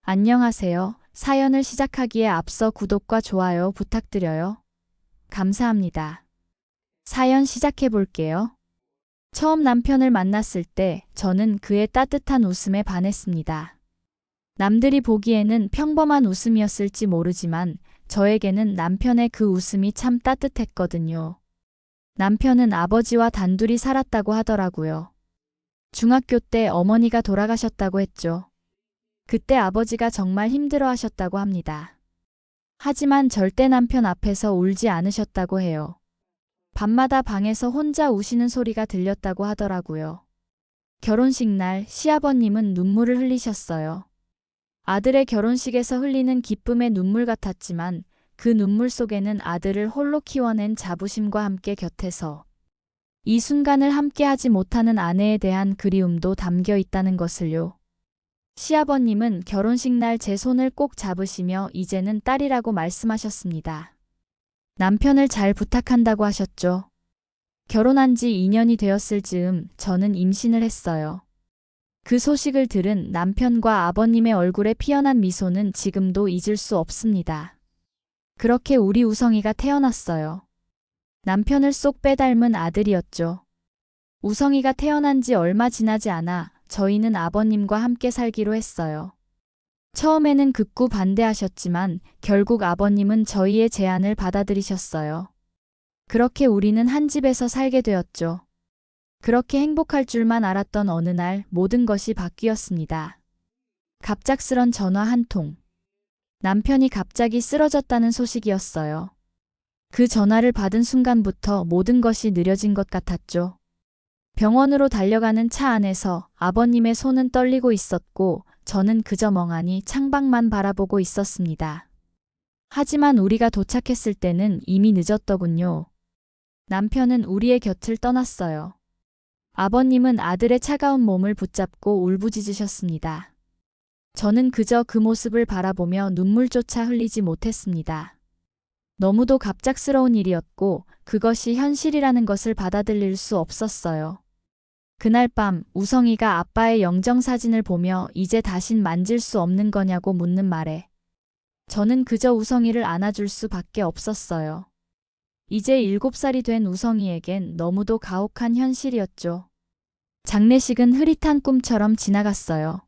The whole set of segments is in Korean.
안녕하세요. 사연을 시작하기에 앞서 구독과 좋아요 부탁드려요. 감사합니다. 사연 시작해 볼게요. 처음 남편을 만났을 때 저는 그의 따뜻한 웃음에 반했습니다. 남들이 보기에는 평범한 웃음이었을지 모르지만 저에게는 남편의 그 웃음이 참 따뜻했거든요. 남편은 아버지와 단둘이 살았다고 하더라고요. 중학교 때 어머니가 돌아가셨다고 했죠. 그때 아버지가 정말 힘들어 하셨다고 합니다. 하지만 절대 남편 앞에서 울지 않으셨다고 해요. 밤마다 방에서 혼자 우시는 소리가 들렸다고 하더라고요. 결혼식 날 시아버님은 눈물을 흘리셨어요. 아들의 결혼식에서 흘리는 기쁨의 눈물 같았지만 그 눈물 속에는 아들을 홀로 키워낸 자부심과 함께 곁에서 이 순간을 함께 하지 못하는 아내에 대한 그리움도 담겨 있다는 것을요. 시아버님은 결혼식 날 제 손을 꼭 잡으시며 이제는 딸이라고 말씀하셨습니다. 남편을 잘 부탁한다고 하셨죠. 결혼한 지 2년이 되었을 즈음 저는 임신을 했어요. 그 소식을 들은 남편과 아버님의 얼굴에 피어난 미소는 지금도 잊을 수 없습니다. 그렇게 우리 우성이가 태어났어요. 남편을 쏙 빼닮은 아들이었죠. 우성이가 태어난 지 얼마 지나지 않아 저희는 아버님과 함께 살기로 했어요. 처음에는 극구 반대하셨지만 결국 아버님은 저희의 제안을 받아들이셨어요. 그렇게 우리는 한 집에서 살게 되었죠. 그렇게 행복할 줄만 알았던 어느 날 모든 것이 바뀌었습니다. 갑작스런 전화 한 통. 남편이 갑자기 쓰러졌다는 소식이었어요. 그 전화를 받은 순간부터 모든 것이 느려진 것 같았죠. 병원으로 달려가는 차 안에서 아버님의 손은 떨리고 있었고 저는 그저 멍하니 창밖만 바라보고 있었습니다. 하지만 우리가 도착했을 때는 이미 늦었더군요. 남편은 우리의 곁을 떠났어요. 아버님은 아들의 차가운 몸을 붙잡고 울부짖으셨습니다. 저는 그저 그 모습을 바라보며 눈물조차 흘리지 못했습니다. 너무도 갑작스러운 일이었고 그것이 현실이라는 것을 받아들일 수 없었어요. 그날 밤 우성이가 아빠의 영정사진을 보며 이제 다신 만질 수 없는 거냐고 묻는 말에 저는 그저 우성이를 안아줄 수밖에 없었어요. 이제 7살이 된 우성이에겐 너무도 가혹한 현실이었죠. 장례식은 흐릿한 꿈처럼 지나갔어요.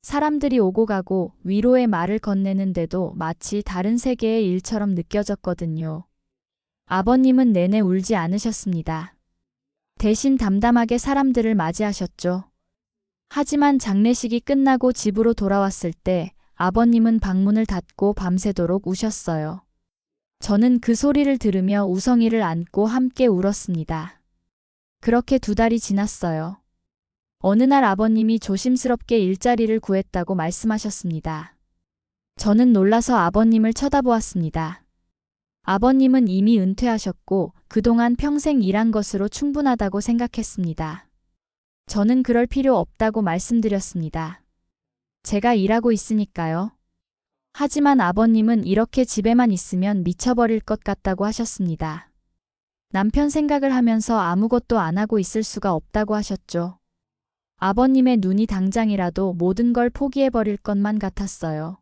사람들이 오고 가고 위로의 말을 건네는데도 마치 다른 세계의 일처럼 느껴졌거든요. 아버님은 내내 울지 않으셨습니다. 대신 담담하게 사람들을 맞이하셨죠. 하지만 장례식이 끝나고 집으로 돌아왔을 때 아버님은 방문을 닫고 밤새도록 우셨어요. 저는 그 소리를 들으며 우성이를 안고 함께 울었습니다. 그렇게 2달이 지났어요. 어느 날 아버님이 조심스럽게 일자리를 구했다고 말씀하셨습니다. 저는 놀라서 아버님을 쳐다보았습니다. 아버님은 이미 은퇴하셨고 그동안 평생 일한 것으로 충분하다고 생각했습니다. 저는 그럴 필요 없다고 말씀드렸습니다. 제가 일하고 있으니까요. 하지만 아버님은 이렇게 집에만 있으면 미쳐버릴 것 같다고 하셨습니다. 남편 생각을 하면서 아무것도 안 하고 있을 수가 없다고 하셨죠. 아버님의 눈이 당장이라도 모든 걸 포기해버릴 것만 같았어요.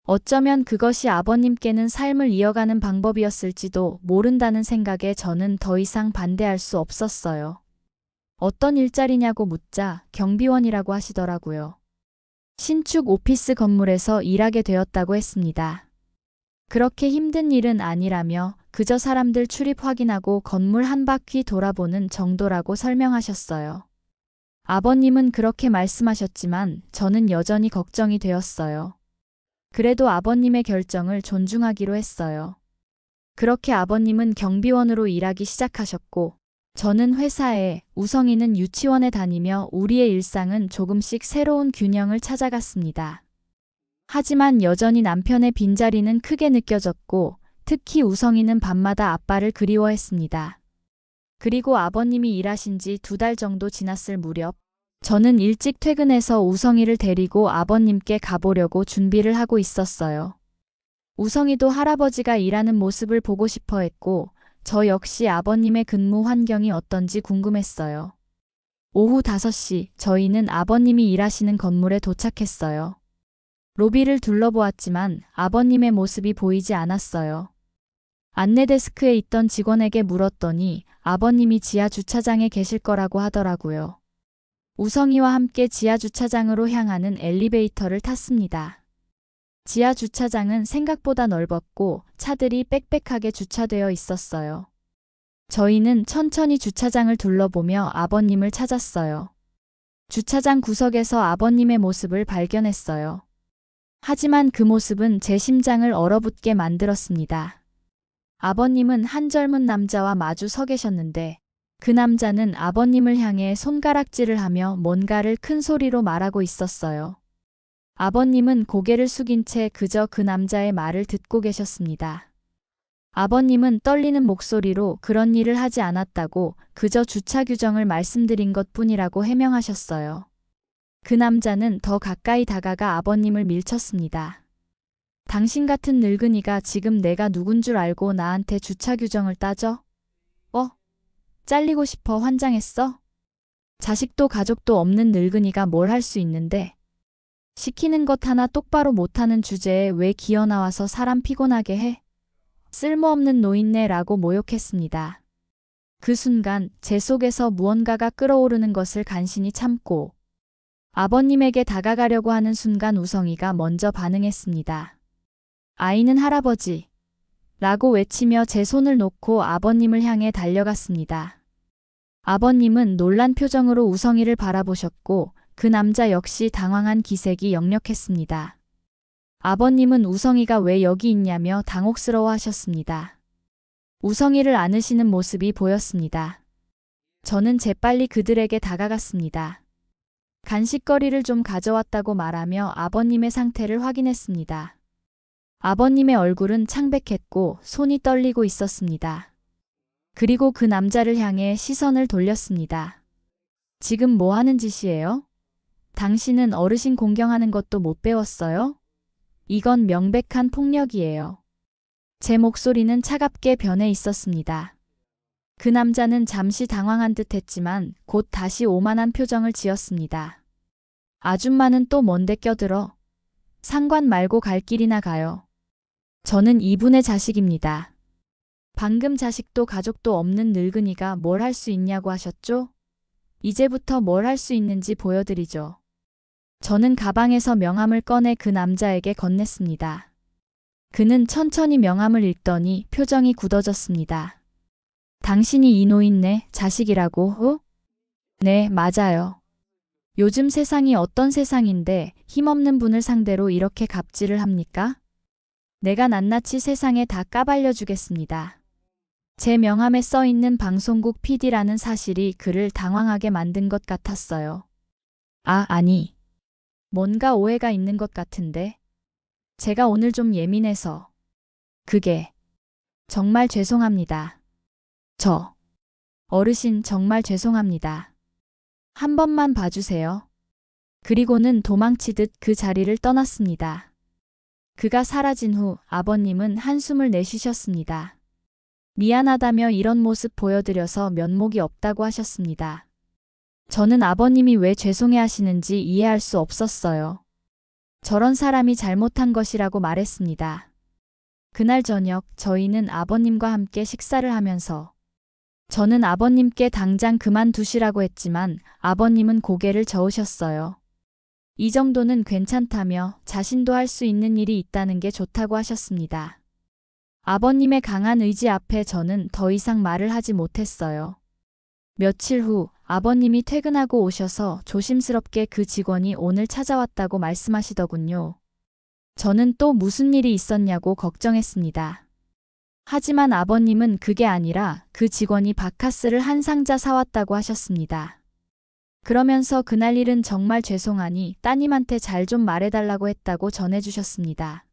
어쩌면 그것이 아버님께는 삶을 이어가는 방법이었을지도 모른다는 생각에 저는 더 이상 반대할 수 없었어요. 어떤 일자리냐고 묻자 경비원이라고 하시더라고요. 신축 오피스 건물에서 일하게 되었다고 했습니다. 그렇게 힘든 일은 아니라며 그저 사람들 출입 확인하고 건물 한 바퀴 돌아보는 정도라고 설명하셨어요. 아버님은 그렇게 말씀하셨지만 저는 여전히 걱정이 되었어요. 그래도 아버님의 결정을 존중하기로 했어요. 그렇게 아버님은 경비원으로 일하기 시작하셨고 저는 회사에, 우성이는 유치원에 다니며 우리의 일상은 조금씩 새로운 균형을 찾아갔습니다. 하지만 여전히 남편의 빈자리는 크게 느껴졌고 특히 우성이는 밤마다 아빠를 그리워했습니다. 그리고 아버님이 일하신 지 2달 정도 지났을 무렵 저는 일찍 퇴근해서 우성이를 데리고 아버님께 가보려고 준비를 하고 있었어요. 우성이도 할아버지가 일하는 모습을 보고 싶어 했고 저 역시 아버님의 근무 환경이 어떤지 궁금했어요. 오후 5시 저희는 아버님이 일하시는 건물에 도착했어요. 로비를 둘러보았지만 아버님의 모습이 보이지 않았어요. 안내 데스크에 있던 직원에게 물었더니 아버님이 지하 주차장에 계실 거라고 하더라고요. 우성이와 함께 지하 주차장으로 향하는 엘리베이터를 탔습니다. 지하 주차장은 생각보다 넓었고 차들이 빽빽하게 주차되어 있었어요. 저희는 천천히 주차장을 둘러보며 아버님을 찾았어요. 주차장 구석에서 아버님의 모습을 발견했어요. 하지만 그 모습은 제 심장을 얼어붙게 만들었습니다. 아버님은 한 젊은 남자와 마주 서 계셨는데 그 남자는 아버님을 향해 손가락질을 하며 뭔가를 큰 소리로 말하고 있었어요. 아버님은 고개를 숙인 채 그저 그 남자의 말을 듣고 계셨습니다. 아버님은 떨리는 목소리로 그런 일을 하지 않았다고 그저 주차 규정을 말씀드린 것뿐이라고 해명하셨어요. 그 남자는 더 가까이 다가가 아버님을 밀쳤습니다. 당신 같은 늙은이가 지금 내가 누군 줄 알고 나한테 주차 규정을 따져? 잘리고 싶어 환장했어? 자식도 가족도 없는 늙은이가 뭘 할 수 있는데? 시키는 것 하나 똑바로 못하는 주제에 왜 기어나와서 사람 피곤하게 해? 쓸모없는 노인네라고 모욕했습니다. 그 순간 제 속에서 무언가가 끓어오르는 것을 간신히 참고 아버님에게 다가가려고 하는 순간 우성이가 먼저 반응했습니다. 아이는 할아버지 라고 외치며 제 손을 놓고 아버님을 향해 달려갔습니다. 아버님은 놀란 표정으로 우성이를 바라보셨고 그 남자 역시 당황한 기색이 역력했습니다. 아버님은 우성이가 왜 여기 있냐며 당혹스러워 하셨습니다. 우성이를 안으시는 모습이 보였습니다. 저는 재빨리 그들에게 다가갔습니다. 간식거리를 좀 가져왔다고 말하며 아버님의 상태를 확인했습니다. 아버님의 얼굴은 창백했고 손이 떨리고 있었습니다. 그리고 그 남자를 향해 시선을 돌렸습니다. 지금 뭐 하는 짓이에요? 당신은 어르신 공경하는 것도 못 배웠어요? 이건 명백한 폭력이에요. 제 목소리는 차갑게 변해 있었습니다. 그 남자는 잠시 당황한 듯 했지만 곧 다시 오만한 표정을 지었습니다. 아줌마는 또 뭔데 껴들어? 상관 말고 갈 길이나 가요. 저는 이분의 자식입니다. 방금 자식도 가족도 없는 늙은이가 뭘 할 수 있냐고 하셨죠? 이제부터 뭘 할 수 있는지 보여드리죠. 저는 가방에서 명함을 꺼내 그 남자에게 건넸습니다. 그는 천천히 명함을 읽더니 표정이 굳어졌습니다. 당신이 이 노인네 자식이라고? 네, 맞아요. 요즘 세상이 어떤 세상인데 힘없는 분을 상대로 이렇게 갑질을 합니까? 내가 낱낱이 세상에 다 까발려 주겠습니다. 제 명함에 써 있는 방송국 PD라는 사실이 그를 당황하게 만든 것 같았어요. 아니. 뭔가 오해가 있는 것 같은데. 제가 오늘 좀 예민해서. 그게. 정말 죄송합니다. 어르신 정말 죄송합니다. 한 번만 봐주세요. 그리고는 도망치듯 그 자리를 떠났습니다. 그가 사라진 후 아버님은 한숨을 내쉬셨습니다. 미안하다며 이런 모습 보여드려서 면목이 없다고 하셨습니다. 저는 아버님이 왜 죄송해 하시는지 이해할 수 없었어요. 저런 사람이 잘못한 것이라고 말했습니다. 그날 저녁 저희는 아버님과 함께 식사를 하면서 저는 아버님께 당장 그만두시라고 했지만 아버님은 고개를 저으셨어요. 이 정도는 괜찮다며 자신도 할 수 있는 일이 있다는 게 좋다고 하셨습니다. 아버님의 강한 의지 앞에 저는 더 이상 말을 하지 못했어요. 며칠 후 아버님이 퇴근하고 오셔서 조심스럽게 그 직원이 오늘 찾아왔다고 말씀하시더군요. 저는 또 무슨 일이 있었냐고 걱정했습니다. 하지만 아버님은 그게 아니라 그 직원이 바카스를 한 상자 사왔다고 하셨습니다. 그러면서 그날 일은 정말 죄송하니 따님한테 잘 좀 말해달라고 했다고 전해주셨습니다.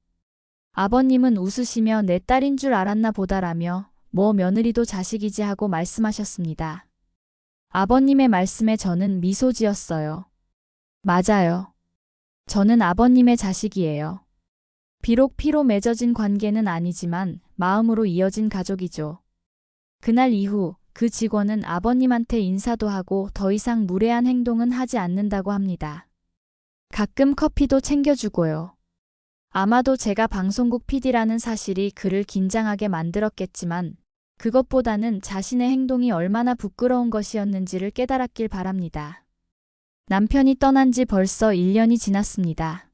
아버님은 웃으시며 내 딸인 줄 알았나 보다라며 뭐 며느리도 자식이지 하고 말씀하셨습니다. 아버님의 말씀에 저는 미소 지었어요. 맞아요. 저는 아버님의 자식이에요. 비록 피로 맺어진 관계는 아니지만 마음으로 이어진 가족이죠. 그날 이후 그 직원은 아버님한테 인사도 하고 더 이상 무례한 행동은 하지 않는다고 합니다. 가끔 커피도 챙겨주고요. 아마도 제가 방송국 PD라는 사실이 그를 긴장하게 만들었겠지만 그것보다는 자신의 행동이 얼마나 부끄러운 것이었는지를 깨달았길 바랍니다. 남편이 떠난 지 벌써 1년이 지났습니다.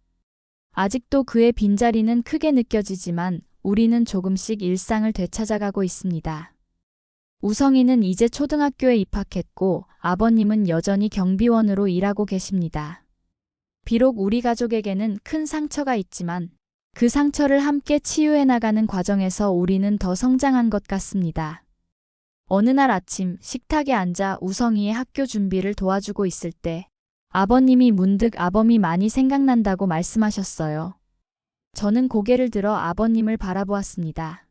아직도 그의 빈자리는 크게 느껴지지만 우리는 조금씩 일상을 되찾아가고 있습니다. 우성이는 이제 초등학교에 입학했고 아버님은 여전히 경비원으로 일하고 계십니다. 비록 우리 가족에게는 큰 상처가 있지만 그 상처를 함께 치유해 나가는 과정에서 우리는 더 성장한 것 같습니다. 어느 날 아침 식탁에 앉아 우성이의 학교 준비를 도와주고 있을 때 아버님이 문득 아범이 많이 생각난다고 말씀하셨어요. 저는 고개를 들어 아버님을 바라보았습니다.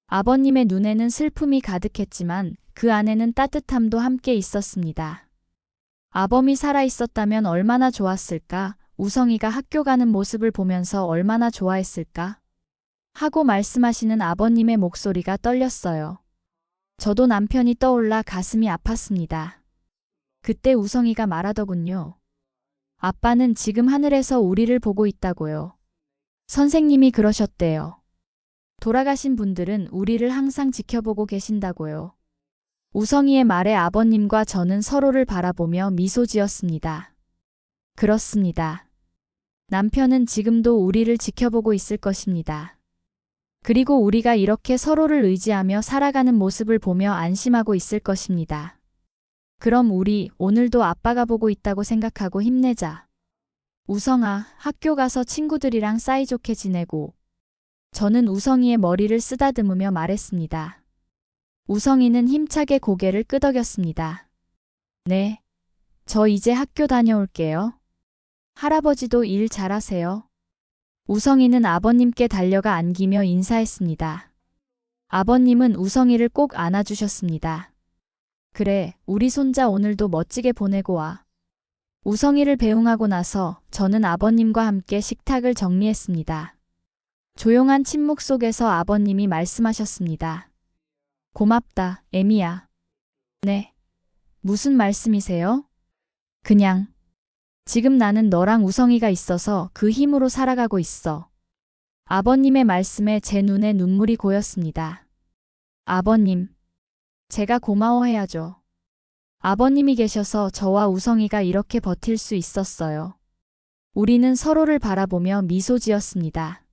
아버님의 눈에는 슬픔이 가득했지만 그 안에는 따뜻함도 함께 있었습니다. 아범이 살아있었다면 얼마나 좋았을까? 우성이가 학교 가는 모습을 보면서 얼마나 좋아했을까? 하고 말씀하시는 아버님의 목소리가 떨렸어요. 저도 남편이 떠올라 가슴이 아팠습니다. 그때 우성이가 말하더군요. 아빠는 지금 하늘에서 우리를 보고 있다고요. 선생님이 그러셨대요. 돌아가신 분들은 우리를 항상 지켜보고 계신다고요. 우성이의 말에 아버님과 저는 서로를 바라보며 미소 지었습니다. 그렇습니다. 남편은 지금도 우리를 지켜보고 있을 것입니다. 그리고 우리가 이렇게 서로를 의지하며 살아가는 모습을 보며 안심하고 있을 것입니다. 그럼 우리 오늘도 아빠가 보고 있다고 생각하고 힘내자. 우성아, 학교 가서 친구들이랑 사이좋게 지내고. 저는 우성이의 머리를 쓰다듬으며 말했습니다. 우성이는 힘차게 고개를 끄덕였습니다. 네, 저 이제 학교 다녀올게요. 할아버지도 일 잘하세요. 우성이는 아버님께 달려가 안기며 인사했습니다. 아버님은 우성이를 꼭 안아주셨습니다. 그래, 우리 손자 오늘도 멋지게 보내고 와. 우성이를 배웅하고 나서 저는 아버님과 함께 식탁을 정리했습니다. 조용한 침묵 속에서 아버님이 말씀하셨습니다. 고맙다, 애미야. 네. 무슨 말씀이세요? 그냥. 지금 나는 너랑 우성이가 있어서 그 힘으로 살아가고 있어. 아버님의 말씀에 제 눈에 눈물이 고였습니다. 아버님. 제가 고마워해야죠. 아버님이 계셔서 저와 우성이가 이렇게 버틸 수 있었어요. 우리는 서로를 바라보며 미소 지었습니다.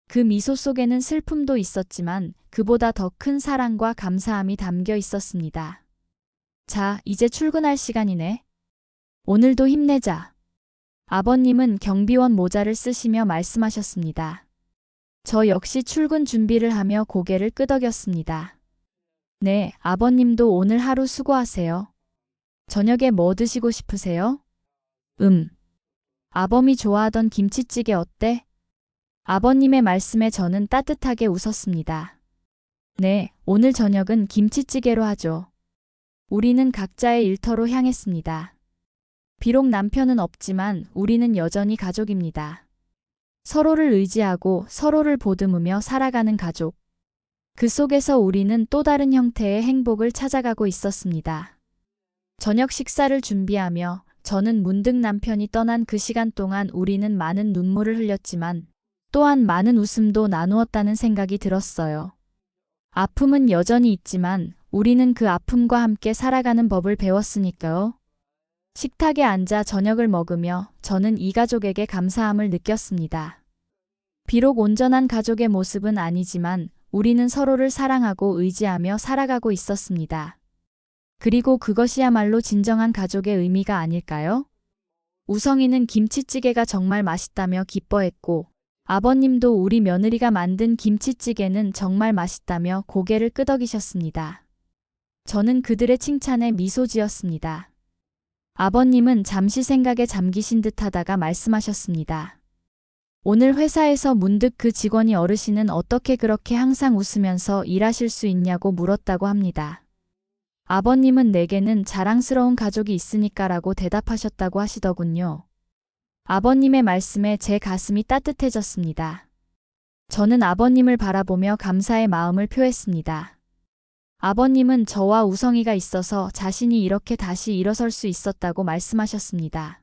그 미소 속에는 슬픔도 있었지만 그보다 더 큰 사랑과 감사함이 담겨 있었습니다. 자, 이제 출근할 시간이네. 오늘도 힘내자. 아버님은 경비원 모자를 쓰시며 말씀하셨습니다. 저 역시 출근 준비를 하며 고개를 끄덕였습니다. 네, 아버님도 오늘 하루 수고하세요. 저녁에 뭐 드시고 싶으세요? 아범이 좋아하던 김치찌개 어때? 아버님의 말씀에 저는 따뜻하게 웃었습니다. 네, 오늘 저녁은 김치찌개로 하죠. 우리는 각자의 일터로 향했습니다. 비록 남편은 없지만 우리는 여전히 가족입니다. 서로를 의지하고 서로를 보듬으며 살아가는 가족. 그 속에서 우리는 또 다른 형태의 행복을 찾아가고 있었습니다. 저녁 식사를 준비하며 저는 문득 남편이 떠난 그 시간 동안 우리는 많은 눈물을 흘렸지만 또한 많은 웃음도 나누었다는 생각이 들었어요. 아픔은 여전히 있지만 우리는 그 아픔과 함께 살아가는 법을 배웠으니까요. 식탁에 앉아 저녁을 먹으며 저는 이 가족에게 감사함을 느꼈습니다. 비록 온전한 가족의 모습은 아니지만 우리는 서로를 사랑하고 의지하며 살아가고 있었습니다. 그리고 그것이야말로 진정한 가족의 의미가 아닐까요? 우성이는 김치찌개가 정말 맛있다며 기뻐했고 아버님도 우리 며느리가 만든 김치찌개는 정말 맛있다며 고개를 끄덕이셨습니다. 저는 그들의 칭찬에 미소 지었습니다. 아버님은 잠시 생각에 잠기신 듯 하다가 말씀하셨습니다. 오늘 회사에서 문득 그 직원이 어르신은 어떻게 그렇게 항상 웃으면서 일하실 수 있냐고 물었다고 합니다. 아버님은 내게는 자랑스러운 가족이 있으니까라고 대답하셨다고 하시더군요. 아버님의 말씀에 제 가슴이 따뜻해졌습니다. 저는 아버님을 바라보며 감사의 마음을 표했습니다. 아버님은 저와 우성이가 있어서 자신이 이렇게 다시 일어설 수 있었다고 말씀하셨습니다.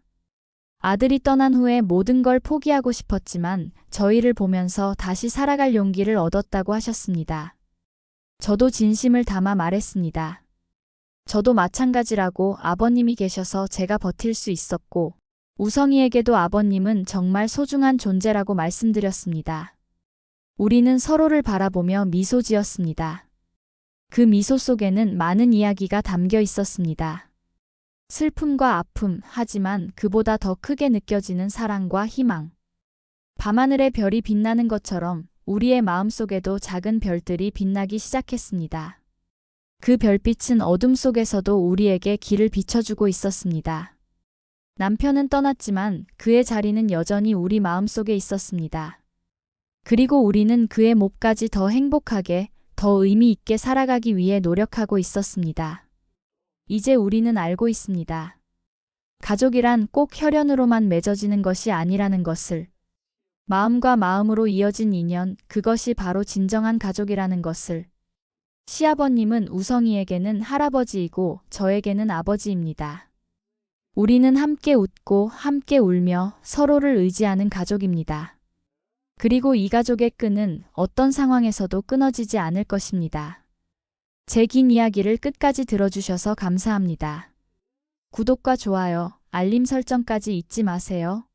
아들이 떠난 후에 모든 걸 포기하고 싶었지만 저희를 보면서 다시 살아갈 용기를 얻었다고 하셨습니다. 저도 진심을 담아 말했습니다. 저도 마찬가지라고 아버님이 계셔서 제가 버틸 수 있었고 우성이에게도 아버님은 정말 소중한 존재라고 말씀드렸습니다. 우리는 서로를 바라보며 미소 지었습니다. 그 미소 속에는 많은 이야기가 담겨 있었습니다. 슬픔과 아픔, 하지만 그보다 더 크게 느껴지는 사랑과 희망. 밤하늘의 별이 빛나는 것처럼 우리의 마음속에도 작은 별들이 빛나기 시작했습니다. 그 별빛은 어둠 속에서도 우리에게 길을 비춰주고 있었습니다. 남편은 떠났지만 그의 자리는 여전히 우리 마음속에 있었습니다. 그리고 우리는 그의 몫까지 더 행복하게, 더 의미 있게 살아가기 위해 노력하고 있었습니다. 이제 우리는 알고 있습니다. 가족이란 꼭 혈연으로만 맺어지는 것이 아니라는 것을. 마음과 마음으로 이어진 인연, 그것이 바로 진정한 가족이라는 것을. 시아버님은 우성이에게는 할아버지이고 저에게는 아버지입니다. 우리는 함께 웃고 함께 울며 서로를 의지하는 가족입니다. 그리고 이 가족의 끈은 어떤 상황에서도 끊어지지 않을 것입니다. 제 긴 이야기를 끝까지 들어주셔서 감사합니다. 구독과 좋아요, 알림 설정까지 잊지 마세요.